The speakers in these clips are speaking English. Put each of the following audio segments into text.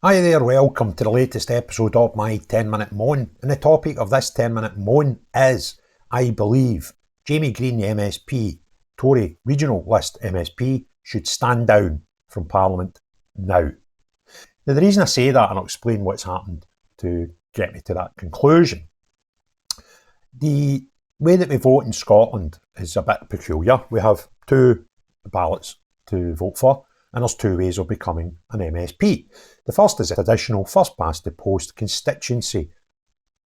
Hi there, welcome to the latest episode of my 10-minute moan. And the topic of this 10-minute moan is, I believe, Greene MSP, Tory Regional List MSP, should stand down from Parliament now. Now, the reason I say that, and I'll explain what's happened to get me to that conclusion. The way that we vote in Scotland is a bit peculiar. We have two ballots to vote for, and there's two ways of becoming an MSP. The first is a traditional first past the post constituency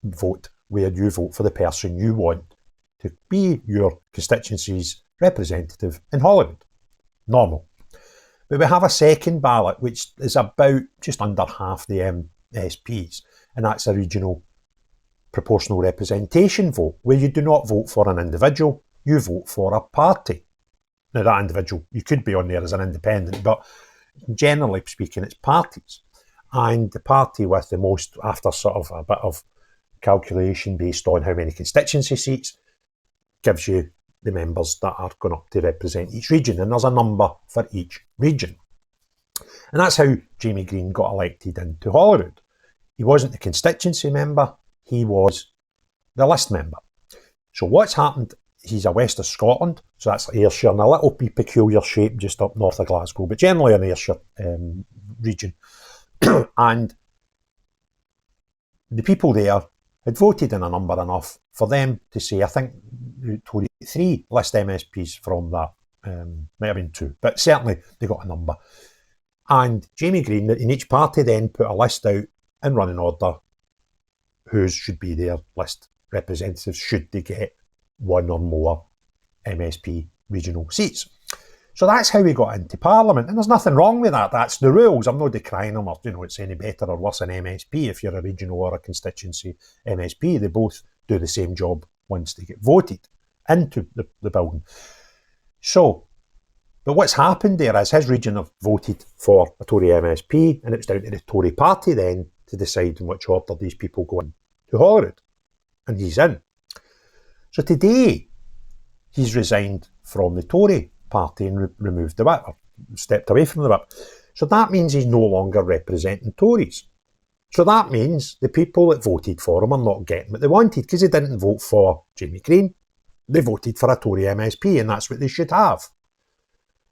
vote, where you vote for the person you want to be your constituency's representative in Holyrood. Normal. But we have a second ballot, which is about just under half the MSPs, and that's a regional proportional representation vote, where you do not vote for an individual, you vote for a party. Now, that individual, you could be on there as an independent, but generally speaking, it's parties. And the party with the most, after sort of a bit of calculation based on how many constituency seats, gives you the members that are going up to represent each region. And there's a number for each region. And that's how Jamie Greene got elected into Holyrood. He wasn't the constituency member, he was the list member. So what's happened, he's a west of Scotland, so that's Ayrshire, in a little peculiar shape just up north of Glasgow, but generally an Ayrshire region. And the people there had voted in a number enough for them to say, I think, Tory 3 list MSPs from that, might have been 2, but certainly they got a number. And Jamie Greene, in each party, then put a list out in running order whose should be their list representatives should they get one or more MSP regional seats. So that's how we got into Parliament, and there's nothing wrong with that. That's the rules. I'm not decrying them or it's any better or worse than MSP. If you're a regional or a constituency MSP, they both do the same job once they get voted into the building. So, but what's happened there is his region have voted for a Tory MSP, and it's down to the Tory Party then to decide in which order these people go in to Holyrood, and he's in. So today, he's resigned from the Tory Party and removed the whip, or stepped away from the whip. So that means he's no longer representing Tories. So that means the people that voted for him are not getting what they wanted, because they didn't vote for Jamie Greene. They voted for a Tory MSP, and that's what they should have.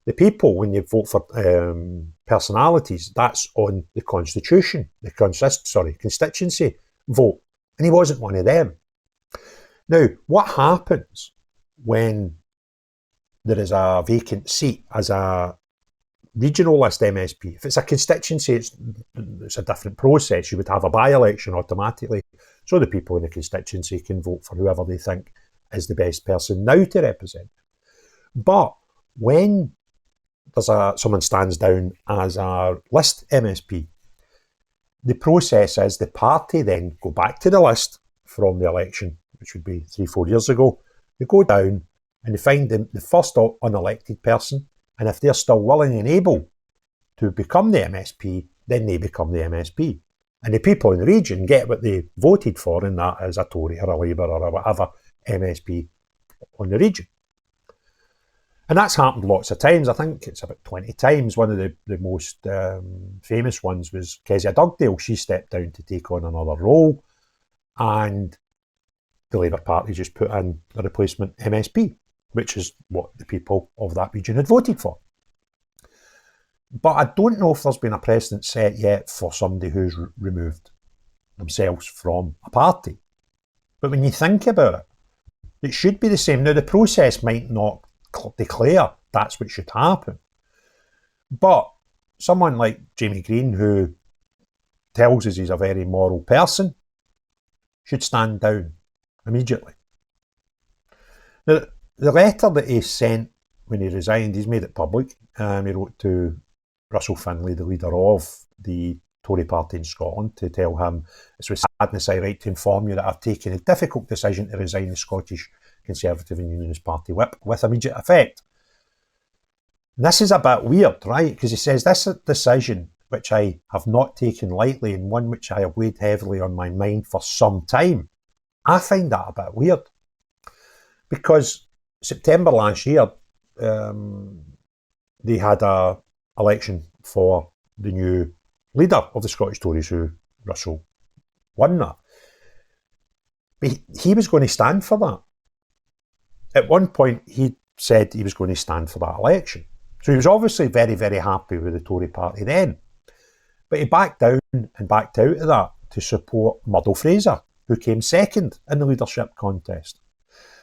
The people, when you vote for personalities, that's on the constitution, the constituency vote, and he wasn't one of them. Now, what happens when there is a vacant seat as a regional list MSP? If it's a constituency, it's a different process. You would have a by-election automatically, so the people in the constituency can vote for whoever they think is the best person now to represent. But when someone stands down as a list MSP, the process is the party then go back to the list from the election, which would be 3-4 years ago. They go down and they find the first unelected person, and if they're still willing and able to become the MSP, then they become the MSP. And the people in the region get what they voted for, and that is a Tory or a Labour or a whatever MSP on the region. And that's happened lots of times. I think it's about 20 times. One of the most famous ones was Kezia Dugdale. She stepped down to take on another role, and the Labour Party just put in a replacement MSP, which is what the people of that region had voted for. But I don't know if there's been a precedent set yet for somebody who's removed themselves from a party. But when you think about it, it should be the same. Now, the process might not declare that's what should happen, but someone like Jamie Greene, who tells us he's a very moral person, should stand down immediately. Now, the letter that he sent when he resigned, he's made it public. He wrote to Russell Finlay, the leader of the Tory Party in Scotland, to tell him, "It's with sadness I write to inform you that I've taken a difficult decision to resign the Scottish Conservative and Unionist Party whip with immediate effect." And this is a bit weird, right? Because he says, "This decision, which I have not taken lightly and one which I have weighed heavily on my mind for some time." I find that a bit weird, because September last year, they had a election for the new leader of the Scottish Tories, who Russell won that. But he was going to stand for that. At one point, he said he was going to stand for that election. So he was obviously very, very happy with the Tory Party then. But he backed down and backed out of that to support Murdo Fraser, who came second in the leadership contest.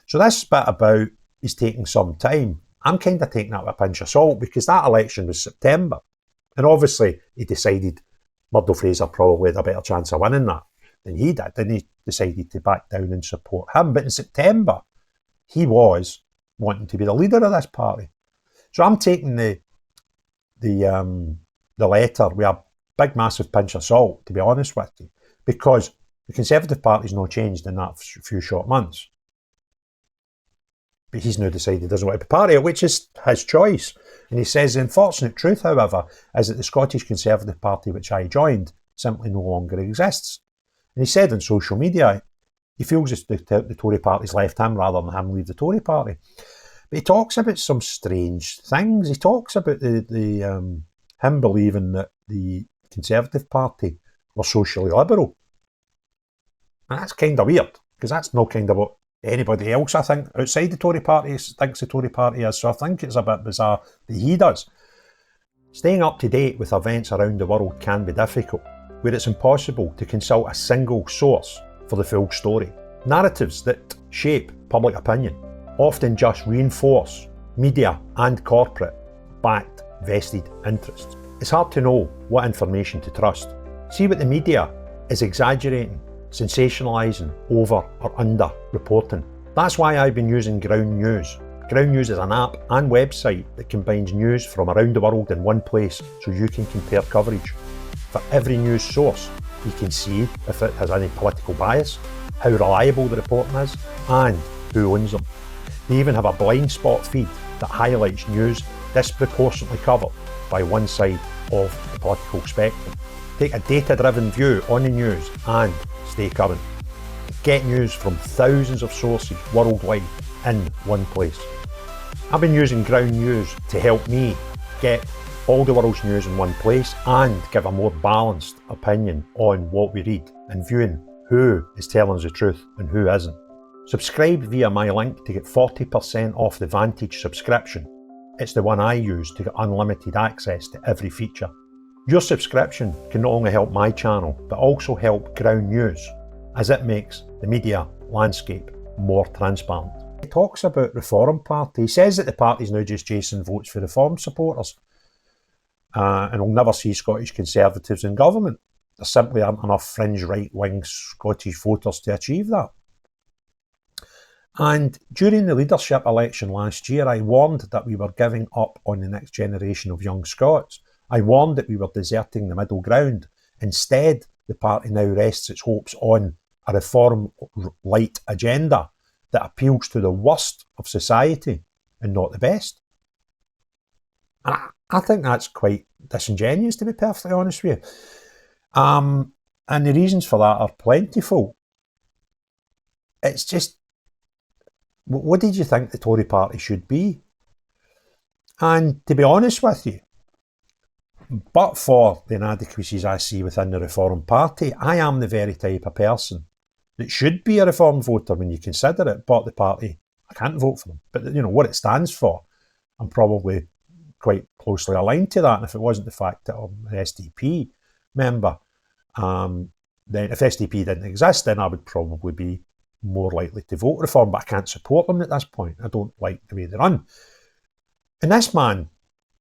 So this bit about he's taking some time, I'm kind of taking that with a pinch of salt, because that election was September. And obviously he decided Murdo Fraser probably had a better chance of winning that than he did, and he decided to back down and support him. But in September, he was wanting to be the leader of this party. So I'm taking the letter with a big, massive pinch of salt, to be honest with you, because the Conservative Party's not changed in that few short months. But he's now decided he doesn't want to be part of it, which is his choice. And he says the unfortunate truth, however, is that the Scottish Conservative Party, which I joined, simply no longer exists. And he said on social media, he feels the Tory Party's left him rather than him leave the Tory Party. But he talks about some strange things. He talks about him believing that the Conservative Party were socially liberal. And that's kind of weird, because that's not kind of what anybody else, I think, outside the Tory Party thinks the Tory Party is. So I think it's a bit bizarre that he does. Staying up to date with events around the world can be difficult, where it's impossible to consult a single source for the full story. Narratives that shape public opinion often just reinforce media and corporate-backed vested interests. It's hard to know what information to trust. See what the media is exaggerating, sensationalising, over or under reporting. That's why I've been using Ground News. Ground News is an app and website that combines news from around the world in one place, so you can compare coverage. For every news source, you can see if it has any political bias, how reliable the reporting is, and who owns them. They even have a blind spot feed that highlights news disproportionately covered by one side of the political spectrum. Take a data-driven view on the news and stay current. Get news from thousands of sources worldwide in one place. I've been using Ground News to help me get all the world's news in one place and give a more balanced opinion on what we read and viewing who is telling us the truth and who isn't. Subscribe via my link to get 40% off the Vantage subscription. It's the one I use to get unlimited access to every feature. Your subscription can not only help my channel, but also help Ground News, as it makes the media landscape more transparent. He talks about Reform Party. He says that the party's now just chasing votes for Reform supporters, and will never see Scottish Conservatives in government. There simply aren't enough fringe right-wing Scottish voters to achieve that. And during the leadership election last year, I warned that we were giving up on the next generation of young Scots. I warned that we were deserting the middle ground. Instead, the party now rests its hopes on a Reform Lite agenda that appeals to the worst of society and not the best. And I think that's quite disingenuous, to be perfectly honest with you. And the reasons for that are plentiful. It's just, what did you think the Tory Party should be? And to be honest with you, but for the inadequacies I see within the Reform Party, I am the very type of person that should be a Reform voter when you consider it, but the party, I can't vote for them. But you know what it stands for, I'm probably quite closely aligned to that. And if it wasn't the fact that I'm an SDP member, then if SDP didn't exist, then I would probably be more likely to vote Reform, but I can't support them at this point. I don't like the way they run. And this man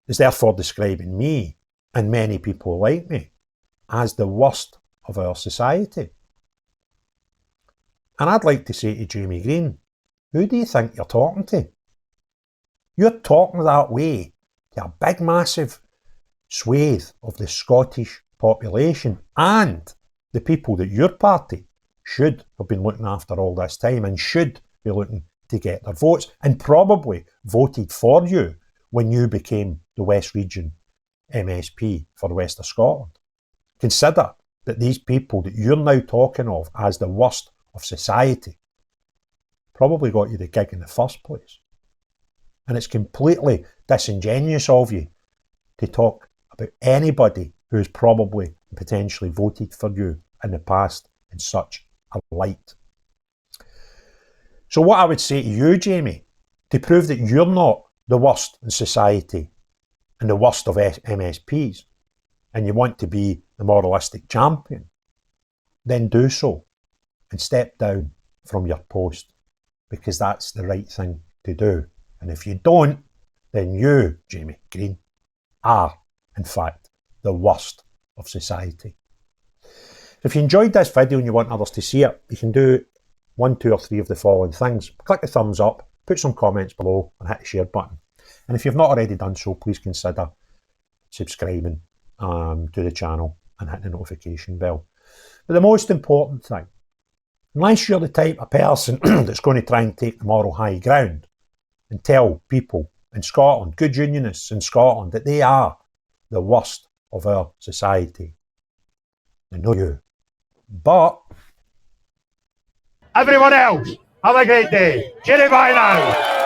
is therefore describing me, and many people like me, as the worst of our society. And I'd like to say to Jamie Greene, who do you think you're talking to? You're talking that way to a big, massive swathe of the Scottish population and the people that your party should have been looking after all this time and should be looking to get their votes and probably voted for you when you became the West Region MSP for the West of Scotland. Consider that these people that you're now talking of as the worst of society probably got you the gig in the first place. And it's completely disingenuous of you to talk about anybody who's probably potentially voted for you in the past in such a light. So what I would say to you, Jamie, to prove that you're not the worst in society and the worst of MSPs, and you want to be the moralistic champion, then do so and step down from your post, because that's the right thing to do. And if you don't, then you, Jamie Greene, are, in fact, the worst of society. If you enjoyed this video and you want others to see it, you can do 1, 2 or 3 of the following things. Click the thumbs up, put some comments below and hit the share button. And if you've not already done so, please consider subscribing to the channel and hitting the notification bell. But the most important thing, unless you're the type of person that's going to try and take the moral high ground and tell people in Scotland, good unionists in Scotland, that they are the worst of our society, then no you. But everyone else, have a great day. Cheerio, bye now.